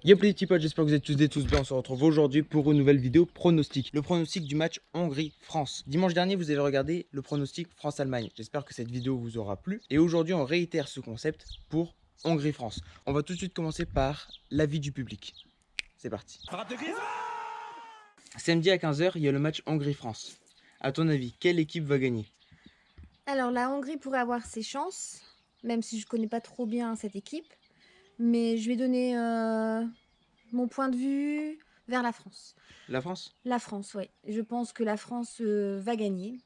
Y'a les petits potes, j'espère que vous êtes tous et tous bien. On se retrouve aujourd'hui pour une nouvelle vidéo pronostic. Le pronostic du match Hongrie-France. Dimanche dernier, vous avez regardé le pronostic France-Allemagne. J'espère que cette vidéo vous aura plu. Et aujourd'hui, on réitère ce concept pour Hongrie-France. On va tout de suite commencer par l'avis du public. C'est parti. Samedi à 15 h, il y a le match Hongrie-France. À ton avis, quelle équipe va gagner? Alors la Hongrie pourrait avoir ses chances, même si je connais pas trop bien cette équipe. Mais je vais donner mon point de vue vers la France. La France? La France, oui. Je pense que la France va gagner.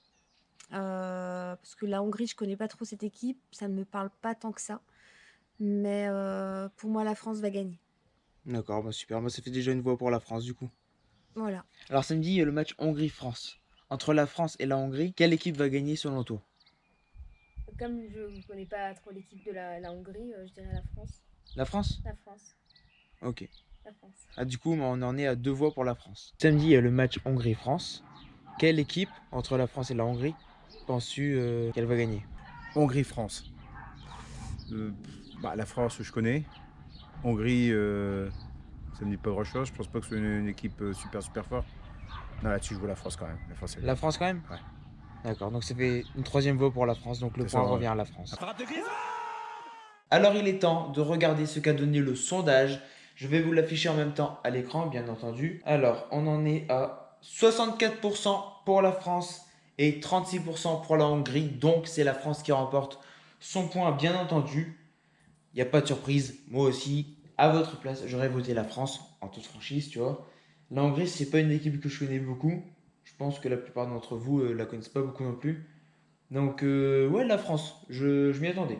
Parce que la Hongrie, je connais pas trop cette équipe. Ça ne me parle pas tant que ça. Mais pour moi, la France va gagner. D'accord, bah super. Moi, ça fait déjà une voix pour la France du coup. Voilà. Alors samedi, il y a le match Hongrie-France. Entre la France et la Hongrie, quelle équipe va gagner selon toi? Comme je ne connais pas trop l'équipe de la Hongrie, je dirais la France. La France? La France. Ok. La France. Ah, du coup, on en est à 2 voix pour la France. Samedi, il y a le match Hongrie-France. Quelle équipe, entre la France et la Hongrie, penses-tu qu'elle va gagner? Hongrie-France. La France, je connais. Hongrie, ça me dit pas grand-chose. Je pense pas que ce soit une équipe super forte. Non, là-dessus, je vois la France quand même. La France, La France quand même? Ouais. D'accord, donc ça fait une 3e voix pour la France, donc le C'est point ça, ouais. revient à la France. Alors il est temps de regarder ce qu'a donné le sondage. Je vais vous l'afficher en même temps à l'écran, bien entendu. Alors, on en est à 64% pour la France et 36% pour la Hongrie. Donc, c'est la France qui remporte son point, bien entendu. Il n'y a pas de surprise. Moi aussi, à votre place, j'aurais voté la France, en toute franchise, tu vois. La Hongrie, c'est pas une équipe que je connais beaucoup. Je pense que la plupart d'entre vous la connaissent pas beaucoup non plus. Donc, ouais, la France, je m'y attendais.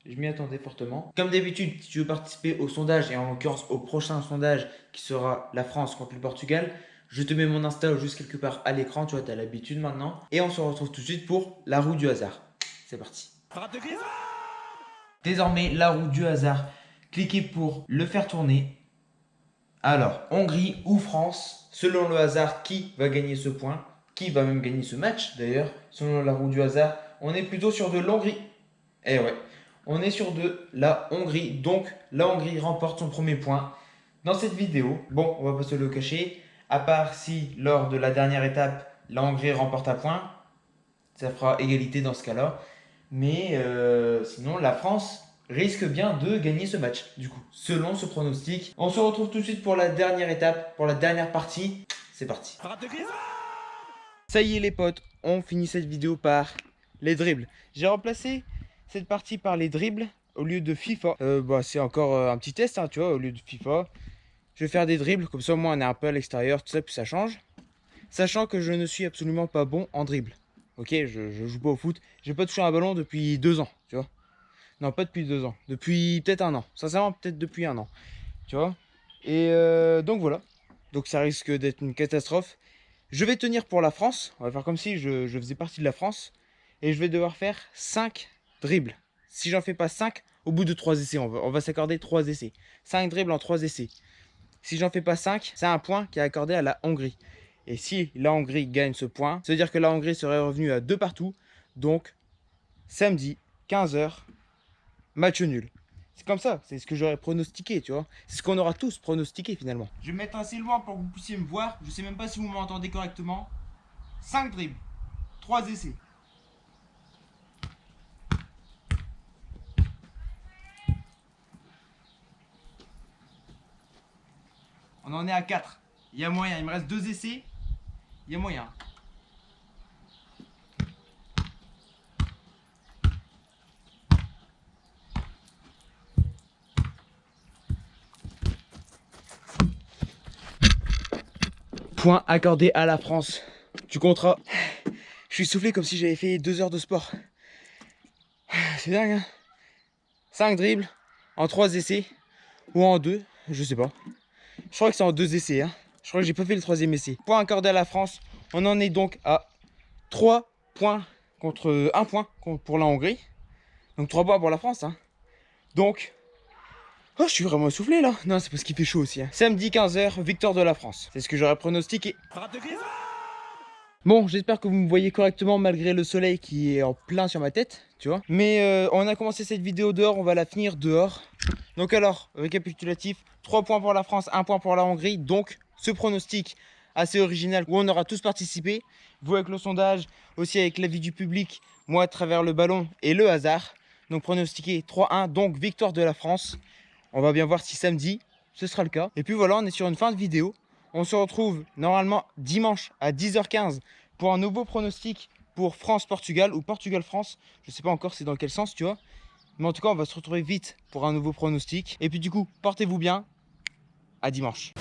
Je m'y attendais fortement. Comme d'habitude, si tu veux participer au sondage, et en l'occurrence au prochain sondage qui sera la France contre le Portugal, je te mets mon Insta juste quelque part à l'écran, tu vois, tu as l'habitude maintenant. Et on se retrouve tout de suite pour la roue du hasard. C'est parti. Désormais, la roue du hasard, cliquez pour le faire tourner. Alors, Hongrie ou France, selon le hasard, qui va gagner ce point? Qui va même gagner ce match d'ailleurs? Selon la roue du hasard, on est plutôt sur de l'Hongrie. Eh ouais, on est sur de la Hongrie. Donc, la Hongrie remporte son premier point dans cette vidéo. Bon, on va pas se le cacher. À part si, lors de la dernière étape, la Hongrie remporte un point, ça fera égalité dans ce cas-là. Mais sinon, la France risque bien de gagner ce match, du coup, selon ce pronostic. On se retrouve tout de suite pour la dernière étape, pour la dernière partie. C'est parti. Ça y est les potes, on finit cette vidéo par les dribbles. J'ai remplacé cette partie par les dribbles au lieu de FIFA. C'est encore un petit test, hein, tu vois, au lieu de FIFA. Je vais faire des dribbles, comme ça au moins on est un peu à l'extérieur, tout ça, puis ça change. Sachant que je ne suis absolument pas bon en dribble. Ok, je joue pas au foot. J'ai pas touché un ballon depuis 2 ans, tu vois. Non, pas depuis 2 ans. Depuis peut-être un an. Sincèrement, peut-être depuis un an. Tu vois. Et donc voilà. Donc ça risque d'être une catastrophe. Je vais tenir pour la France. On va faire comme si je faisais partie de la France. Et je vais devoir faire 5 dribbles. Si j'en fais pas 5, au bout de 3 essais, on va s'accorder 3 essais. 5 dribbles en 3 essais. Si j'en fais pas 5, c'est un point qui est accordé à la Hongrie. Et si la Hongrie gagne ce point, ça veut dire que la Hongrie serait revenue à 2 partout. Donc, samedi, 15 h, match nul. C'est comme ça, c'est ce que j'aurais pronostiqué, tu vois. C'est ce qu'on aura tous pronostiqué finalement. Je vais me mettre assez loin pour que vous puissiez me voir. Je sais même pas si vous m'entendez correctement. 5 dribbles, 3 essais. On en est à 4. Il y a moyen, il me reste 2 essais. Il y a moyen. Point accordé à la France. Tu compteras. Je suis soufflé comme si j'avais fait 2 heures de sport. C'est dingue, hein. 5 dribbles en 3 essais. Ou en 2, je sais pas. Je crois que c'est en 2 essais, hein. Je crois que j'ai pas fait le 3e essai. Point accordé à la France. On en est donc à 3 points contre 1 point pour la Hongrie. Donc 3 points pour la France, hein. Donc, oh, je suis vraiment essoufflé là. Non, c'est parce qu'il fait chaud aussi, hein. Samedi 15 h, victoire de la France. C'est ce que j'aurais pronostiqué. Bon, j'espère que vous me voyez correctement malgré le soleil qui est en plein sur ma tête, tu vois. Mais on a commencé cette vidéo dehors, on va la finir dehors. Donc alors, récapitulatif, 3 points pour la France, 1 point pour la Hongrie. Donc ce pronostic assez original où on aura tous participé, vous avec le sondage, aussi avec l'avis du public, moi à travers le ballon et le hasard. Donc pronostiqué 3-1, donc victoire de la France. On va bien voir si samedi, ce sera le cas. Et puis voilà, on est sur une fin de vidéo. On se retrouve normalement dimanche à 10h15 pour un nouveau pronostic pour France-Portugal ou Portugal-France. Je ne sais pas encore c'est dans quel sens, tu vois. Mais en tout cas, on va se retrouver vite pour un nouveau pronostic. Et puis du coup, portez-vous bien. À dimanche.